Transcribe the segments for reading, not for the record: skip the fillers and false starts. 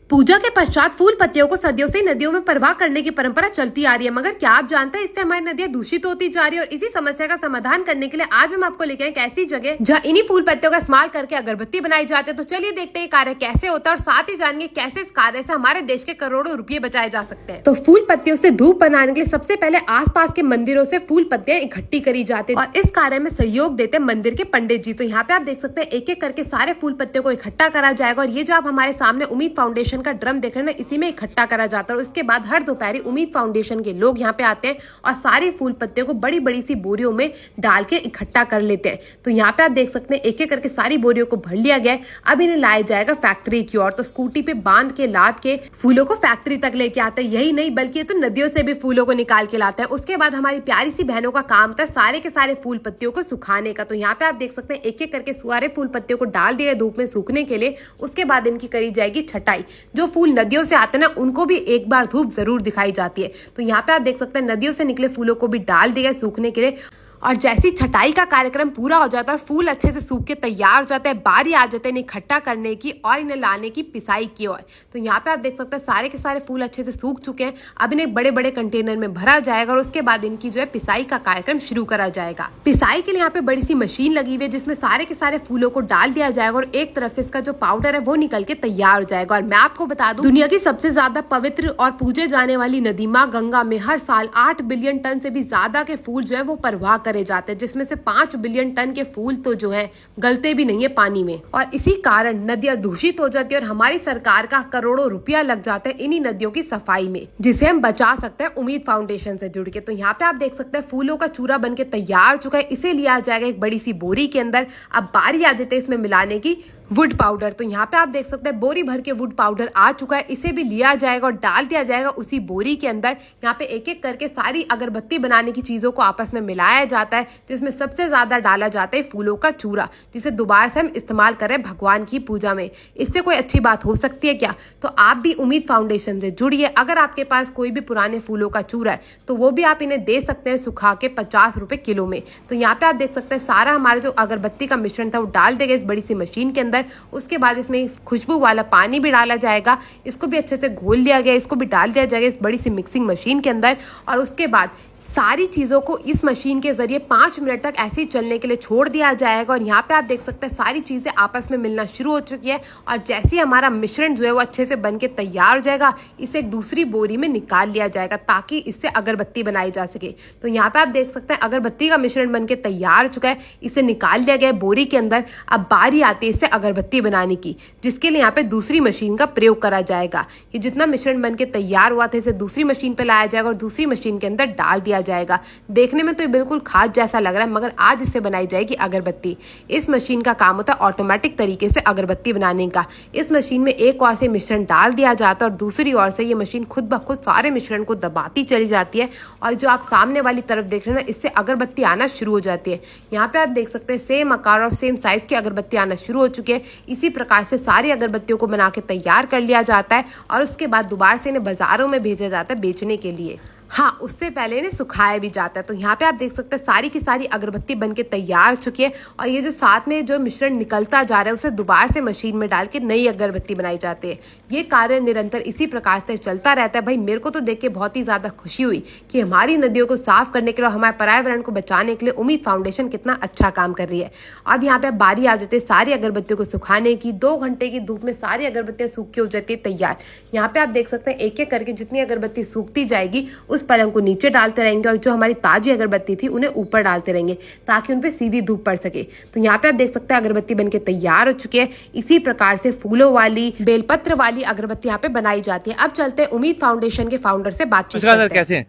पूजा के पश्चात फूल पत्तियों को सदियों से नदियों में प्रवाह करने की परंपरा चलती आ रही है, मगर क्या आप जानते हैं इससे हमारी नदियां दूषित होती जा रही है। और इसी समस्या का समाधान करने के लिए आज हम आपको लेके आए एक ऐसी जगह जहां इन्हीं फूल पत्तियों का इस्तेमाल करके अगरबत्ती बनाई जाती है। तो चलिए देखते हैं कार्य कैसे होता है और साथ ही जानेंगे कैसे इस कार्य से हमारे देश के करोड़ों रुपये बचाए जा सकते हैं। तो फूल पत्तियों से धूप बनाने के लिए सबसे पहले आसपास के मंदिरों से फूल पत्तियां इकट्ठी करी जाती है और इस कार्य में सहयोग देते हैं मंदिर के पंडित जी। तो यहाँ पे आप देख सकते हैं एक एक करके सारे फूल पत्तियों को इकट्ठा करा जाएगा और ये जो आप हमारे सामने उम्मीद फाउंडेशन का ड्रम देख रहे हैं इसी में इकट्ठा करा जाता है। और उसके बाद हर दोपहर उम्मीद फाउंडेशन के लोग यहाँ पे आते हैं और सारी फूल पत्तियों को बड़ी बड़ी सी बोरियों में डाल के इकट्ठा कर लेते हैं। तो यहाँ पे आप देख सकते हैं एक एक करके सारी बोरियों को भर लिया गया है। अब इन्हें लाया जाएगा फैक्ट्री की ओर। तो स्कूटी पे बांध के लाद के फूलों को फैक्ट्री तक लेके आते हैं। यही नहीं बल्कि ये तो नदियों से भी फूलों को निकाल के लाते हैं। उसके बाद हमारी प्यारी सी बहनों का काम था सारे के सारे फूल पत्तियों को सुखाने का। तो यहाँ पे आप देख सकते हैं एक एक करके सारे फूल पत्तियों को डाल दिया धूप में सूखने के लिए। उसके बाद इनकी करी जाएगी छटाई। जो फूल नदियों से आते हैं ना उनको भी एक बार धूप जरूर दिखाई जाती है। तो यहाँ पे आप देख सकते हैं नदियों से निकले फूलों को भी डाल दिया सूखने के लिए। और जैसी छटाई का कार्यक्रम पूरा हो जाता है, फूल अच्छे से सूख के तैयार हो जाते हैं, बारी आ जाते हैं इन्हें इकट्ठा करने की और इन्हें लाने की पिसाई की ओर। तो यहाँ पे आप देख सकते हैं सारे के सारे फूल अच्छे से सूख चुके हैं। अब इन्हें बड़े बड़े कंटेनर में भरा जाएगा और उसके बाद इनकी जो है पिसाई का कार्यक्रम शुरू करा जाएगा। पिसाई के लिए यहाँ पे बड़ी सी मशीन लगी हुई है जिसमें सारे के सारे फूलों को डाल दिया जाएगा और एक तरफ से इसका जो पाउडर है वो निकल के तैयार हो जाएगा। और मैं आपको बता दूं दुनिया की सबसे ज्यादा पवित्र और पूजे जाने वाली नदी माँ गंगा में हर साल 8 बिलियन टन से भी ज्यादा के फूल जो है वो प्रवाह करे जाते हैं, जिसमें से 5 बिलियन टन के फूल तो जो है गलते भी नहीं है पानी में। और इसी कारण नदियां दूषित हो जाती है और हमारी सरकार का करोड़ों रुपया लग जाता है इन्हीं नदियों की सफाई में, जिसे हम बचा सकते हैं उम्मीद फाउंडेशन से जुड़ के। तो यहाँ पे आप देख सकते हैं फूलों का चूरा बन के तैयार हो चुका है। इसे लिया जाएगा एक बड़ी सी बोरी के अंदर। अब बारी आ जाती है इसमें मिलाने की वुड पाउडर। तो यहाँ पे आप देख सकते हैं बोरी भर के वुड पाउडर आ चुका है। इसे भी लिया जाएगा और डाल दिया जाएगा उसी बोरी के अंदर। यहाँ पे एक एक करके सारी अगरबत्ती बनाने की चीजों को आपस में मिलाया जाता है, जिसमें सबसे ज्यादा डाला जाता है फूलों का चूरा, जिसे दोबारा से हम इस्तेमाल करें भगवान की पूजा में। इससे कोई अच्छी बात हो सकती है क्या? तो आप भी उम्मीद फाउंडेशन से जुड़िए। अगर आपके पास कोई भी पुराने फूलों का चूरा है तो वो भी आप इन्हें दे सकते हैं सुखा के 50 रुपए किलो में। तो यहाँ पे आप देख सकते हैं सारा हमारा जो अगरबत्ती का मिश्रण था वो डाल देगा इस बड़ी सी मशीन के अंदर। उसके बाद इसमें खुशबू वाला पानी भी डाला जाएगा। इसको भी अच्छे से घोल लिया गया, इसको भी डाल दिया जाएगा इस बड़ी सी मिक्सिंग मशीन के अंदर। और उसके बाद सारी चीज़ों को इस मशीन के जरिए 5 मिनट तक ऐसे ही चलने के लिए छोड़ दिया जाएगा। और यहाँ पे आप देख सकते हैं सारी चीज़ें आपस में मिलना शुरू हो चुकी है। और जैसे ही हमारा मिश्रण जो है वो अच्छे से बन के तैयार हो जाएगा, इसे एक दूसरी बोरी में निकाल लिया जाएगा ताकि इससे अगरबत्ती बनाई जा सके। तो यहाँ पे आप देख सकते हैं अगरबत्ती का मिश्रण बन के तैयार हो चुका है। इसे निकाल लिया गया बोरी के अंदर। अब बारी आती है इससे अगरबत्ती बनाने की, जिसके लिए यहाँ पे दूसरी मशीन का प्रयोग करा जाएगा। ये जितना मिश्रण बन के तैयार हुआ था इसे दूसरी मशीन पे लाया जाएगा और दूसरी मशीन के अंदर डाल दिया जाएगा। देखने में तो ये बिल्कुल खाद जैसा लग रहा है, मगर आज इससे बनाई जाएगी अगरबत्ती। इस मशीन का काम होता है ऑटोमेटिक तरीके से अगरबत्ती बनाने का। इस मशीन में एक ओर से मिश्रण डाल दिया जाता है और दूसरी ओर से ये मशीन खुद ब खुद सारे मिश्रण को दबाती चली जाती है। और जो आप सामने वाली तरफ देख रहे हैं ना, इससे अगरबत्ती आना शुरू हो जाती है। यहाँ पे आप देख सकते हैं सेम आकार और सेम साइज की अगरबत्ती आना शुरू हो चुकी है। इसी प्रकार से सारी अगरबत्तियों को बना के तैयार कर लिया जाता है और उसके बाद दोबारा से इन्हें बाजारों में भेजा जाता है बेचने के लिए। हाँ, उससे पहले इन्हें सुखाया भी जाता है। तो यहाँ पे आप देख सकते हैं सारी की सारी अगरबत्ती बनके तैयार हो चुकी है। और ये जो साथ में जो मिश्रण निकलता जा रहा है उसे दोबारा से मशीन में डाल के नई अगरबत्ती बनाई जाती है। ये कार्य निरंतर इसी प्रकार से चलता रहता है। भाई मेरे को तो देख के बहुत ही ज़्यादा खुशी हुई कि हमारी नदियों को साफ करने के लिए, हमारे पर्यावरण को बचाने के लिए उम्मीद फाउंडेशन कितना अच्छा काम कर रही है। अब यहाँ पे बारी आ जाती है सारी अगरबत्तियों को सुखाने की। 2 घंटे की धूप में सारी अगरबत्तियाँ सूख के हो जाती है तैयार। यहाँ पे आप देख सकते हैं एक एक करके जितनी अगरबत्ती सूखती जाएगी उस पलंग को नीचे डालते रहेंगे और जो हमारी ताजी अगरबत्ती थी उन्हें ऊपर डालते रहेंगे ताकि उन पे सीधी धूप पड़ सके। तो यहाँ पे आप देख सकते हैं अगरबत्ती बनके तैयार हो चुकी है। इसी प्रकार से फूलों वाली, बेलपत्र वाली अगरबत्ती यहाँ पे बनाई जाती है। अब चलते हैं उम्मीद फाउंडेशन के फाउंडर से बातचीत करते हैं। कैसे हैं?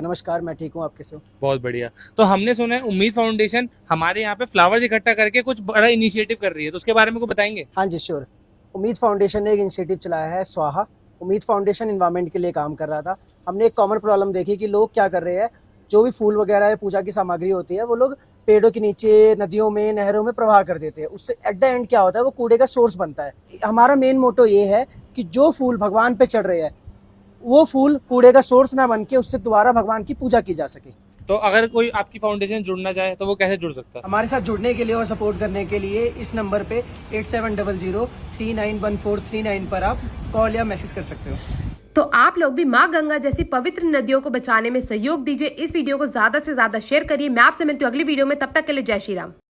नमस्कार, मैं ठीक हूँ। आप कैसे हो? बहुत बढ़िया। तो हमने सुना है उम्मीद फाउंडेशन हमारे यहाँ पे फ्लावर्स इकट्ठा करके कुछ बड़ा इनिशिएटिव कर रही है, तो उसके बारे में को बताएंगे? हाँ जी, श्योर। उम्मीद फाउंडेशन ने एक इनिशिएटिव चलाया है स्वाहा। उम्मीद फाउंडेशन इन्वायरमेंट के लिए काम कर रहा था। हमने एक कॉमन प्रॉब्लम देखी कि लोग क्या कर रहे हैं, जो भी फूल वगैरह है, पूजा की सामग्री होती है, वो लोग पेड़ों के नीचे, नदियों में, नहरों में प्रवाह कर देते हैं। उससे एट द एंड क्या होता है, वो कूड़े का सोर्स बनता है। हमारा मेन मोटो ये है कि जो फूल भगवान पे चढ़ रहे हैं वो फूल कूड़े का सोर्स ना बन के उससे दोबारा भगवान की पूजा की जा सके। तो अगर कोई आपकी फाउंडेशन जुड़ना चाहे तो वो कैसे जुड़ सकता है? हमारे साथ जुड़ने के लिए और सपोर्ट करने के लिए इस नंबर पे 8700 391439 पर आप कॉल या मैसेज कर सकते हो। तो आप लोग भी माँ गंगा जैसी पवित्र नदियों को बचाने में सहयोग दीजिए। इस वीडियो को ज्यादा से ज्यादा शेयर करिए। मैं आपसे मिलती हूँ अगली वीडियो में, तब तक के लिए जय श्री राम।